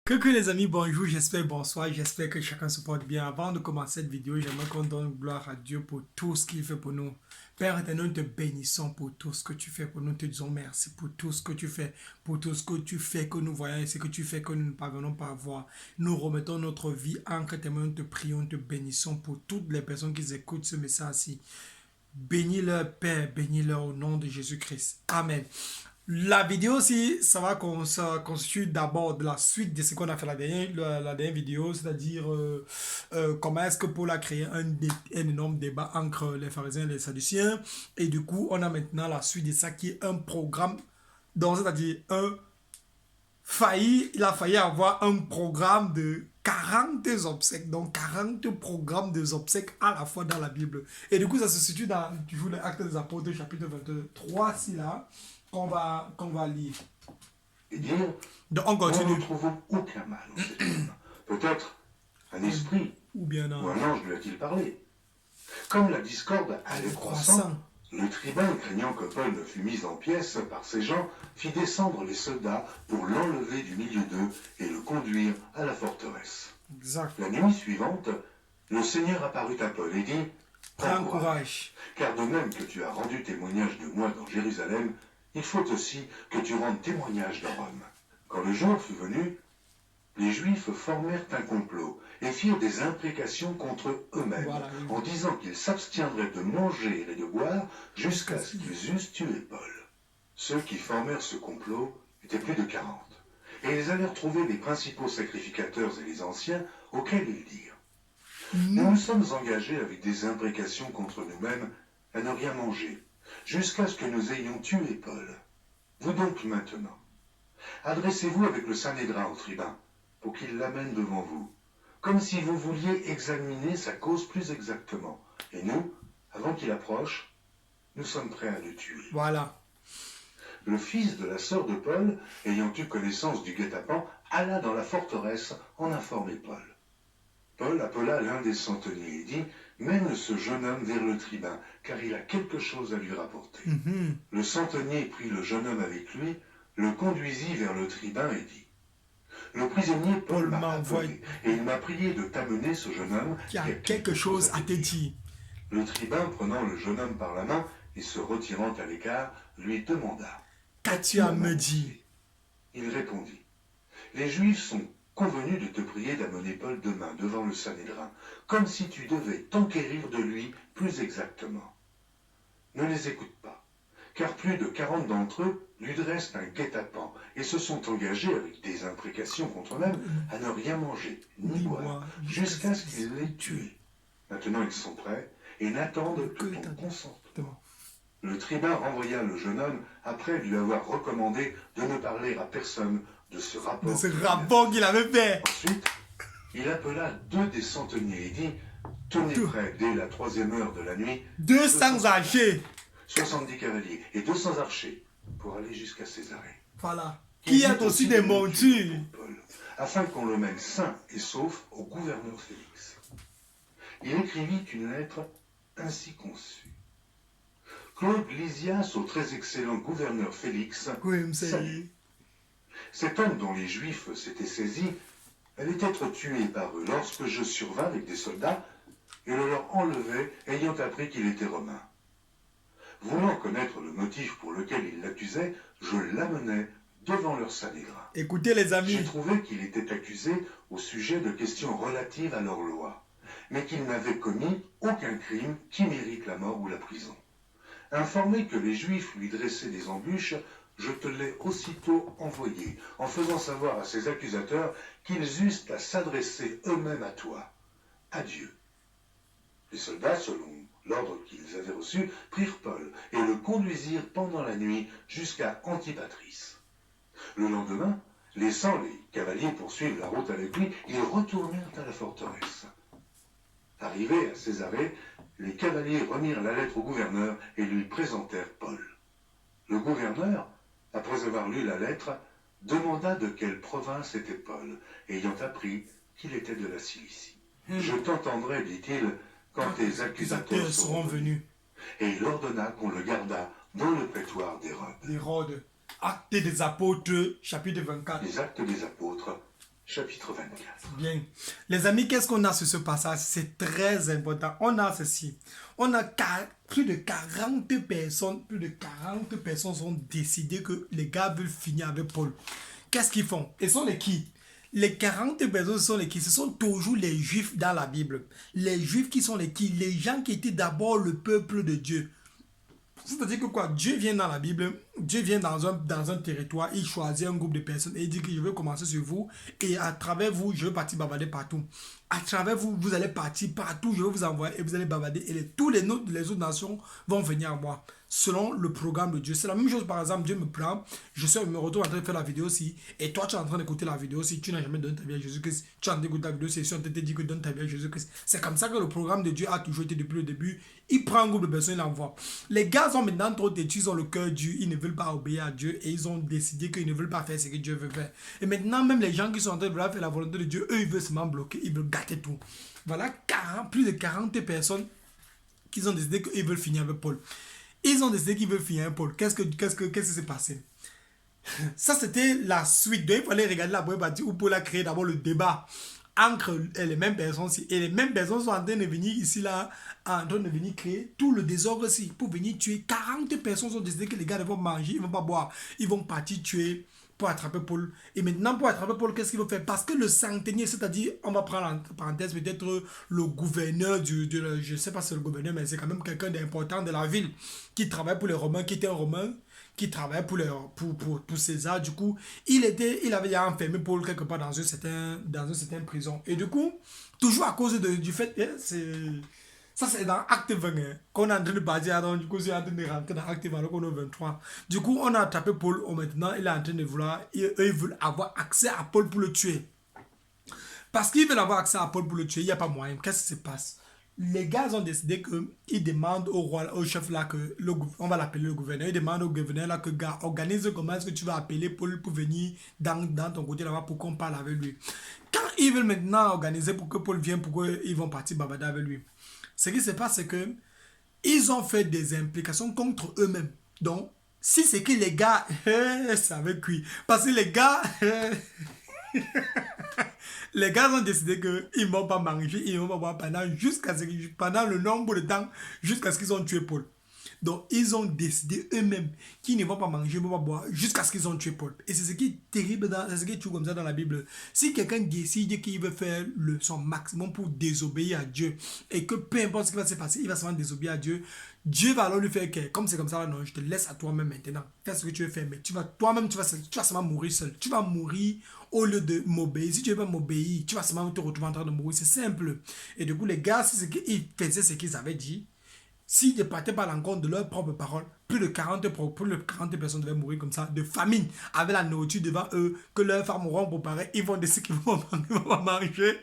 Coucou les amis, bonjour, bonsoir, j'espère que chacun se porte bien. Avant de commencer cette vidéo, j'aimerais qu'on donne gloire à Dieu pour tout ce qu'il fait pour nous. Père éternel, nous te bénissons pour tout ce que tu fais pour nous. Nous te disons merci pour tout ce que tu fais, pour tout ce que tu fais que nous voyons et ce que tu fais que nous ne parvenons pas à voir. Nous remettons notre vie entre tes mains, nous te prions, nous te bénissons pour toutes les personnes qui écoutent ce message-ci. Bénis-leur, Père, bénis-leur au nom de Jésus-Christ. Amen. La vidéo aussi, ça va constituer d'abord de la suite de ce qu'on a fait la dernière vidéo, c'est-à-dire comment est-ce que Paul a créé un énorme débat entre les pharisiens et les sadduciens. Et du coup, on a maintenant la suite de ça qui est un programme, donc c'est-à-dire il a failli avoir un programme de 40 obsèques, donc 40 programmes des obsèques à la fois dans la Bible. Et du coup, ça se situe dans toujours les Actes des Apôtres, chapitre 23, si là, qu'on va lire. Et dire, donc, on continue. nous ne trouvons aucun mal en cet homme. Peut-être un esprit ou bien ou un ange lui a-t-il parlé. Comme la discorde allait croissant, le tribun, craignant que Paul ne fût mis en pièces par ses gens, fit descendre les soldats pour l'enlever du milieu d'eux et le conduire à la forteresse. Exact. La nuit suivante, le Seigneur apparut à Paul et dit, « Prends courage, car de même que tu as rendu témoignage de moi dans Jérusalem, il faut aussi que tu rendes témoignage dans Rome. » Quand le jour fut venu, les Juifs formèrent un complot et firent des imprécations contre eux-mêmes, en disant qu'ils s'abstiendraient de manger et de boire jusqu'à ce qu'ils eussent tué Paul. Ceux qui formèrent ce complot étaient plus de 40, et ils allèrent trouver les principaux sacrificateurs et les anciens, auxquels ils dirent, « Nous nous sommes engagés avec des imprécations contre nous-mêmes à ne rien manger, jusqu'à ce que nous ayons tué Paul. Vous donc maintenant, adressez-vous avec le Sanhédrin au tribun, pour qu'il l'amène devant vous, comme si vous vouliez examiner sa cause plus exactement. Et nous, avant qu'il approche, nous sommes prêts à le tuer. » Voilà. Le fils de la sœur de Paul, ayant eu connaissance du guet-apens, alla dans la forteresse en informer Paul. Paul appela l'un des centeniers et dit, « Mène ce jeune homme vers le tribun, car il a quelque chose à lui rapporter. » Le centenier prit le jeune homme avec lui, le conduisit vers le tribun et dit, « Le prisonnier Paul m'a appelé, et il m'a prié de t'amener ce jeune homme qui a quelque chose à te dire. » Le tribun, prenant le jeune homme par la main et se retirant à l'écart, lui demanda, « Qu'as-tu à me dire ?» Il répondit, « Les Juifs sont convenus de te prier d'amener Paul demain devant le Sanhédrin, comme si tu devais t'enquérir de lui plus exactement. Ne les écoute pas, car plus de 40 d'entre eux lui dressent un guet-apens et se sont engagés avec des imprécations contre eux-mêmes à ne rien manger ni boire jusqu'à ce qu'ils l'aient tué. Maintenant ils sont prêts et n'attendent que ton consentement. » Le tribun renvoya le jeune homme après lui avoir recommandé de ne parler à personne de ce rapport qu'il avait fait. Ensuite, il appela 2 des centeniers et dit, « Tenez prêt dès la 3e heure de la nuit 200 archers, 70 cavaliers et 200 archers pour aller jusqu'à Césarée. Voilà. Qui a aussi des montures, Paul, afin qu'on le mène sain et sauf au gouverneur Félix. » Il écrivit une lettre ainsi conçue. Claude Lysias au très excellent gouverneur Félix. Salut. Cet homme dont les Juifs s'étaient saisis allait être tué par eux lorsque je survins avec des soldats et le leur enlevai, ayant appris qu'il était romain. Voulant connaître le motif pour lequel ils l'accusaient, je l'amenai devant leur Sanhédrin. Écoutez les amis. J'ai trouvé qu'il était accusé au sujet de questions relatives à leur loi, mais qu'il n'avait commis aucun crime qui mérite la mort ou la prison. Informé que les Juifs lui dressaient des embûches, je te l'ai aussitôt envoyé, en faisant savoir à ses accusateurs qu'ils eussent à s'adresser eux-mêmes à toi. Adieu. Les soldats, selon l'ordre qu'ils avaient reçu, prirent Paul et le conduisirent pendant la nuit jusqu'à Antipatris. Le lendemain, laissant les cavaliers poursuivre la route avec lui, ils retournèrent à la forteresse. Arrivés à Césarée, les cavaliers remirent la lettre au gouverneur et lui présentèrent Paul. Le gouverneur, après avoir lu la lettre, demanda de quelle province était Paul, ayant appris qu'il était de la Cilicie. « Je t'entendrai, dit-il, quand tes accusateurs seront venus. » Et il ordonna qu'on le gardât dans le prétoire d'Hérode. Actes des Apôtres, chapitre 24. Les Actes des Apôtres, chapitre 24. Bien. Les amis, qu'est-ce qu'on a sur ce passage? C'est très important. On a ceci. On a plus de 40 personnes ont décidé que les gars veulent finir avec Paul. Qu'est-ce qu'ils font? Ils sont les qui? Les 40 personnes sont les qui? Ce sont toujours les juifs dans la Bible. Les juifs qui sont les qui? Les gens qui étaient d'abord le peuple de Dieu. C'est-à-dire que quoi? Dieu vient dans la Bible, Dieu vient dans un territoire, il choisit un groupe de personnes et il dit que je vais commencer sur vous et à travers vous, je vais partir bavarder partout. À travers vous, vous allez partir partout, je vais vous envoyer et vous allez bavarder et tous les autres nations vont venir à moi selon le programme de Dieu. C'est la même chose, par exemple, Dieu me prend, me retrouve en train de faire la vidéo aussi et toi tu es en train d'écouter la vidéo aussi, tu n'as jamais donné ta vie à Jésus-Christ, tu es en train d'écouter la vidéo aussi, si on te dit que donne ta vie à Jésus-Christ. C'est comme ça que le programme de Dieu a toujours été depuis le début. Il prend un groupe de personnes, il l'envoie. Les gars sont maintenant trop têtus, ils ont le cœur dur, ils ne veulent pas obéir à Dieu et ils ont décidé qu'ils ne veulent pas faire ce que Dieu veut faire. Et maintenant, même les gens qui sont en train de vouloir faire la volonté de Dieu, eux, ils veulent seulement bloquer, ils veulent gâter tout. Voilà plus de 40 personnes qui ont décidé qu'ils veulent finir avec Paul. Ils ont décidé qu'ils veulent finir avec Paul. Qu'est-ce qui s'est passé? Ça, c'était la suite. Donc, il fallait regarder la première partie où Paul a créé d'abord le débat entre les mêmes personnes. Et les mêmes personnes sont en train de venir ici, là, en train de venir créer tout le désordre ici pour venir tuer. 40 personnes ont décidé que les gars ne vont manger, ils ne vont pas boire. Ils vont partir tuer pour attraper Paul. Et maintenant, pour attraper Paul, qu'est-ce qu'il faut faire? Parce que le centenier, c'est-à-dire, on va prendre en parenthèse peut-être le gouverneur, je ne sais pas si c'est le gouverneur, mais c'est quand même quelqu'un d'important de la ville qui travaille pour les Romains, qui était un Romain, qui travaillait pour César. Du coup, il avait enfermé Paul quelque part dans une certaine prison. Et du coup, toujours à cause du fait, ça c'est dans Acte 20, qu'on est en train de partir, donc du coup, c'est en train de rentrer dans Acte 20, alors qu'on est au 23. Du coup, on a attrapé Paul, maintenant, il est en train de vouloir, eux, ils veulent avoir accès à Paul pour le tuer. Parce qu'ils veulent avoir accès à Paul pour le tuer, il n'y a pas moyen. Qu'est-ce qui se passe? Les gars ont décidé qu'ils demandent au roi, au chef là, on va l'appeler le gouverneur, ils demandent au gouverneur là que gars, organise comment est-ce que tu vas appeler Paul pour venir dans ton côté là-bas pour qu'on parle avec lui. Quand ils veulent maintenant organiser pour que Paul vienne, pourquoi ils vont partir bavarder avec lui? Ce qui se passe, c'est que ils ont fait des implications contre eux-mêmes. Donc, si c'est que les gars, c'est avec lui. Parce que les gars, les gars ont décidé qu'ils ne vont pas manger, ils ne vont pas boire pendant le nombre de temps, jusqu'à ce qu'ils ont tué Paul. Donc, ils ont décidé eux-mêmes qu'ils ne vont pas manger, ils ne vont pas boire, jusqu'à ce qu'ils ont tué Paul. Et c'est ce qui est terrible, c'est ce qui est toujours comme ça dans la Bible. Si quelqu'un décide qu'il veut faire son maximum pour désobéir à Dieu, et que peu importe ce qui va se passer, il va seulement désobéir à Dieu, Dieu va alors lui faire que, comme c'est comme ça, non, je te laisse à toi-même maintenant. Fais ce que tu veux faire, mais toi-même, tu vas seulement mourir seul. Tu vas mourir au lieu de m'obéir. Si tu ne veux pas m'obéir, tu vas seulement te retrouver en train de mourir. C'est simple. Et du coup, les gars, c'est ce qu'ils faisaient, ce qu'ils avaient dit. S'ils ne partaient pas à l'encontre de leurs propres paroles, plus de 40 personnes devaient mourir comme ça, de famine, avec la nourriture devant eux, que leurs femmes auront préparé, ils vont décider qu'ils vont manger,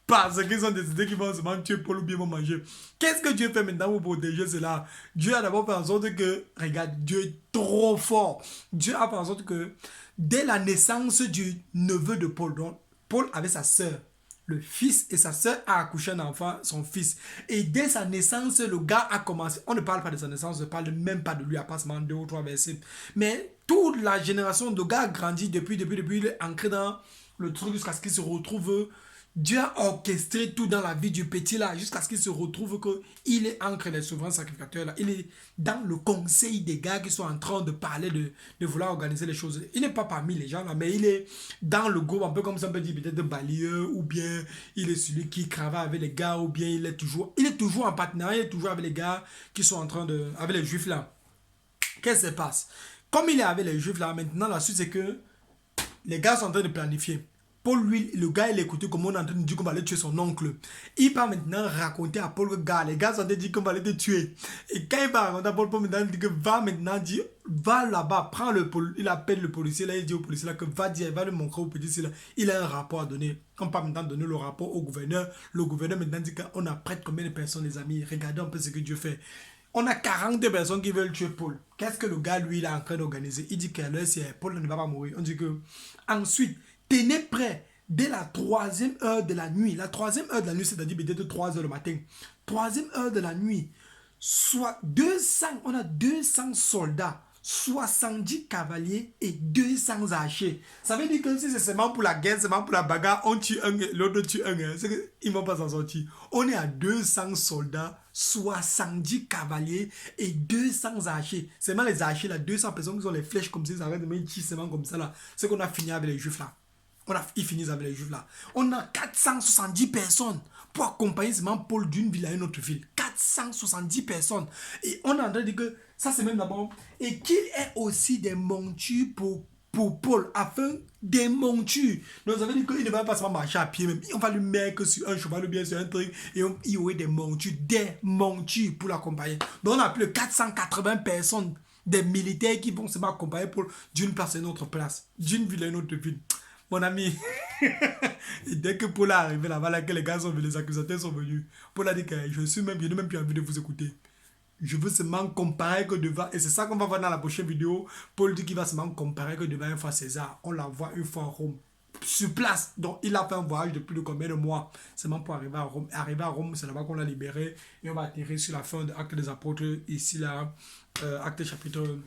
parce qu'ils ont décidé qu'ils vont seulement tuer Paul ou bien vont manger. Qu'est-ce que Dieu fait maintenant pour protéger cela? Dieu a d'abord fait en sorte que, regarde, Dieu est trop fort. Dieu a fait en sorte que, dès la naissance du neveu de Paul, donc Paul avait sa sœur, le fils, et sa sœur a accouché un enfant, son fils. Et dès sa naissance, le gars a commencé. On ne parle pas de sa naissance, on ne parle même pas de lui, à part seulement 2 ou 3 versets. Mais toute la génération de gars a grandi depuis, il est ancré dans le truc jusqu'à ce qu'il se retrouve. Dieu a orchestré tout dans la vie du petit là, jusqu'à ce qu'il se retrouve qu'il est entre les souverains sacrificateurs là. Il est dans le conseil des gars qui sont en train de parler, de vouloir organiser les choses. Il n'est pas parmi les gens là, mais il est dans le groupe, un peu comme ça on peut dire, peut-être de balayeur, ou bien il est celui qui travaille avec les gars, ou bien il est toujours en partenariat, il est toujours avec les gars qui sont en train de, avec les juifs là. Qu'est-ce qui se passe? Comme il est avec les juifs là, maintenant la suite c'est que les gars sont en train de planifier. Paul, lui, le gars, il écoutait comment on est en train de dire qu'on va aller tuer son oncle. Il va maintenant raconter à Paul que les gars sont en train de dire qu'on va aller te tuer. Et quand il va raconter à Paul, maintenant dit que va là-bas, prends il appelle le policier, là, il dit au policier là que il va lui montrer au policier là, il a un rapport à donner. On va maintenant donner le rapport au gouverneur. Le gouverneur maintenant dit qu'on a prêt combien de personnes, les amis. Regardez un peu ce que Dieu fait. On a 40 personnes qui veulent tuer Paul. Qu'est-ce que le gars, lui, il est en train d'organiser? Il dit que Paul ne va pas mourir. On dit que, ensuite, tenez prêt dès la 3e heure de la nuit. La 3e heure de la nuit, c'est-à-dire peut-être 3 heures le matin. 3e heure de la nuit. Soit 200, on a 200 soldats 70 cavaliers et 200 archers. Ça veut dire que si c'est seulement pour la guerre, seulement pour la bagarre, on tue un, l'autre tue un. C'est qu'ils ne vont pas s'en sortir. On est à 200 soldats, 70 cavaliers et 200 archers. Seulement les archers, là, 200 personnes qui ont les flèches comme ça, ils arrêtent de mettre seulement comme ça, là. C'est qu'on a fini avec les juifs, là. Ils finissent avec les juifs, là. On a 470 personnes pour accompagner seulement Paul d'une ville à une autre ville. 470 personnes. Et on est en train de dire que ça, c'est même d'abord. Et qu'il ait aussi des montures pour Paul, afin des montures. Donc, ça veut dire qu'il ne va pas seulement marcher à pied même. On va lui mettre sur un cheval ou bien sur un truc. Et il y aurait des montures pour l'accompagner. Donc, on a plus de 480 personnes, des militaires qui vont seulement accompagner Paul d'une place à une autre place. D'une ville à une autre ville. Mon ami, et dès que Paul est arrivé là-bas, là, que les gars sont venus, les accusateurs sont venus, Paul a dit que je n'ai même plus envie de vous écouter. Je veux seulement comparer que devant, et c'est ça qu'on va voir dans la prochaine vidéo. Paul dit qu'il va seulement comparer que devant une fois César. On l'envoie une fois à Rome, sur place. Donc il a fait un voyage de plus de combien de mois seulement pour arriver à Rome. Arriver à Rome, c'est là-bas qu'on l'a libéré. Et on va atterrir sur la fin de Actes des Apôtres, ici là, Actes chapitre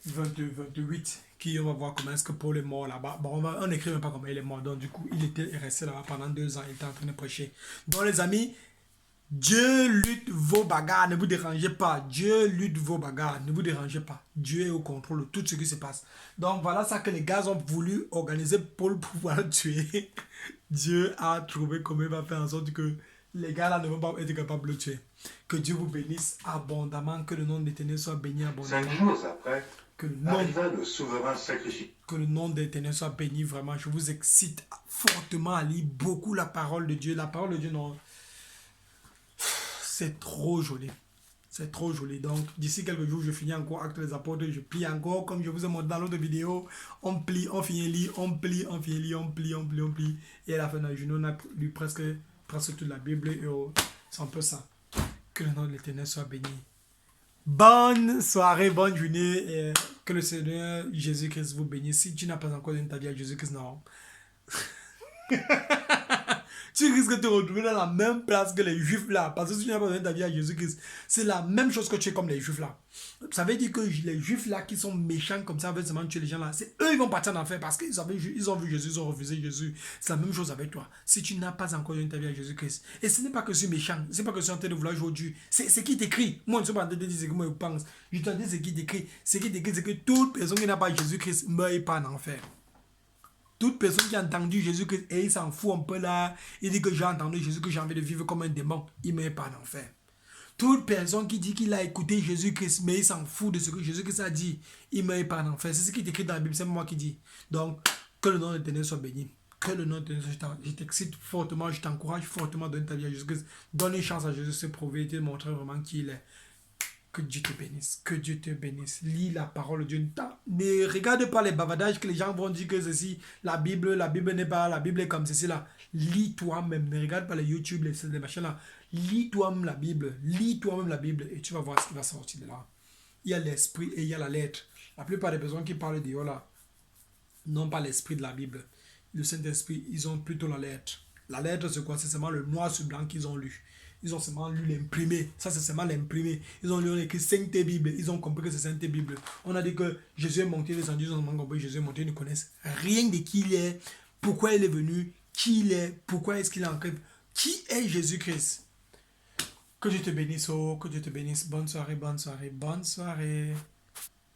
28, qui on va voir comment est-ce que Paul est mort là-bas. Bon, on n'écrit même pas comment il est mort. Donc du coup, il était resté là-bas pendant 2 ans. Il était en train de prêcher. Donc les amis, Dieu lutte vos bagarres, ne vous dérangez pas. Dieu lutte vos bagarres, ne vous dérangez pas. Dieu est au contrôle de tout ce qui se passe. Donc voilà ça que les gars ont voulu organiser Paul pour pouvoir le tuer. Dieu a trouvé comment il va faire en sorte que les gars là ne vont pas être capables de le tuer. Que Dieu vous bénisse abondamment, que le nom de l'Éternel soit béni abondamment. 5 jours après, Que arriva le souverain sacrificateur. que le nom de l'Éternel soit béni vraiment. Je vous excite fortement à lire beaucoup la parole de Dieu. La parole de Dieu, non, c'est trop joli. C'est trop joli. Donc, d'ici quelques jours, je finis encore Actes des Apôtres. Je plie encore, comme je vous ai montré dans l'autre vidéo. On plie, on finit lire, on plie, on finit lire, on plie, on plie, on plie. Et à la fin de la journée, on a lu presque toute la Bible. Et c'est un peu ça. Que le nom de l'Éternel soit béni. Bonne soirée, bonne journée. Et que le Seigneur Jésus-Christ vous bénisse. Si tu n'as pas encore donné ta vie à Jésus-Christ, non. Tu risques de te retrouver dans la même place que les juifs là. Parce que si tu n'as pas donné ta vie à Jésus-Christ, c'est la même chose que tu es comme les juifs là. Ça veut dire que les juifs là qui sont méchants comme ça, veulent seulement tuer les gens là, c'est eux qui vont partir en enfer parce qu'ils ont vu Jésus, ils ont refusé Jésus. C'est la même chose avec toi. Si tu n'as pas encore donné ta vie à Jésus-Christ, et ce n'est pas que je suis méchant, c'est pas que je suis en train de vouloir jouer au Dieu, c'est qui t'écrit. Moi, je ne suis pas en train de dire ce que moi je pense. Je te dis ce qui t'écrit. Ce qui t'écrit, c'est que toute personne qui n'a pas Jésus-Christ ne meurt pas en enfer. Toute personne qui a entendu Jésus-Christ et il s'en fout un peu là, il dit que j'ai entendu Jésus, que j'ai envie de vivre comme un démon, il ne met pas en enfer. Toute personne qui dit qu'il a écouté Jésus-Christ, mais il s'en fout de ce que Jésus-Christ a dit, il ne met pas en enfer. C'est ce qui est écrit dans la Bible, c'est moi qui dis. Donc, que le nom de l'Éternel soit béni. Que le nom de l'Éternel soit béni. Je t'excite fortement, je t'encourage fortement à donner ta vie à Jésus-Christ. Donne une chance à Jésus de se prouver et de montrer vraiment qui il est. Que Dieu te bénisse, que Dieu te bénisse. Lis la parole de Dieu. Ne regarde pas les bavardages que les gens vont dire que ceci, la Bible n'est pas, la Bible est comme ceci là. Lis toi-même, ne regarde pas les YouTube, les machins là. Lis toi-même la Bible, et tu vas voir ce qui va sortir de là. Il y a l'esprit et il y a la lettre. La plupart des personnes qui parlent de là n'ont pas l'esprit de la Bible. Le Saint-Esprit, ils ont plutôt la lettre. La lettre, c'est quoi? C'est seulement le noir sur blanc qu'ils ont lu. Ils ont seulement lu l'imprimé. Ça, c'est seulement l'imprimé. Ils ont lu écrit Sainte Bible. Ils ont compris que c'est Sainte Bible. On a dit que Jésus est monté des anges. Ils ont compris que Jésus est monté. Ils ne connaissent rien de qui il est, pourquoi il est venu, qui il est, pourquoi est-ce qu'il est en crève. Qui est Jésus-Christ? Que Dieu te bénisse. Oh, que Dieu te bénisse. Bonne soirée, bonne soirée, bonne soirée.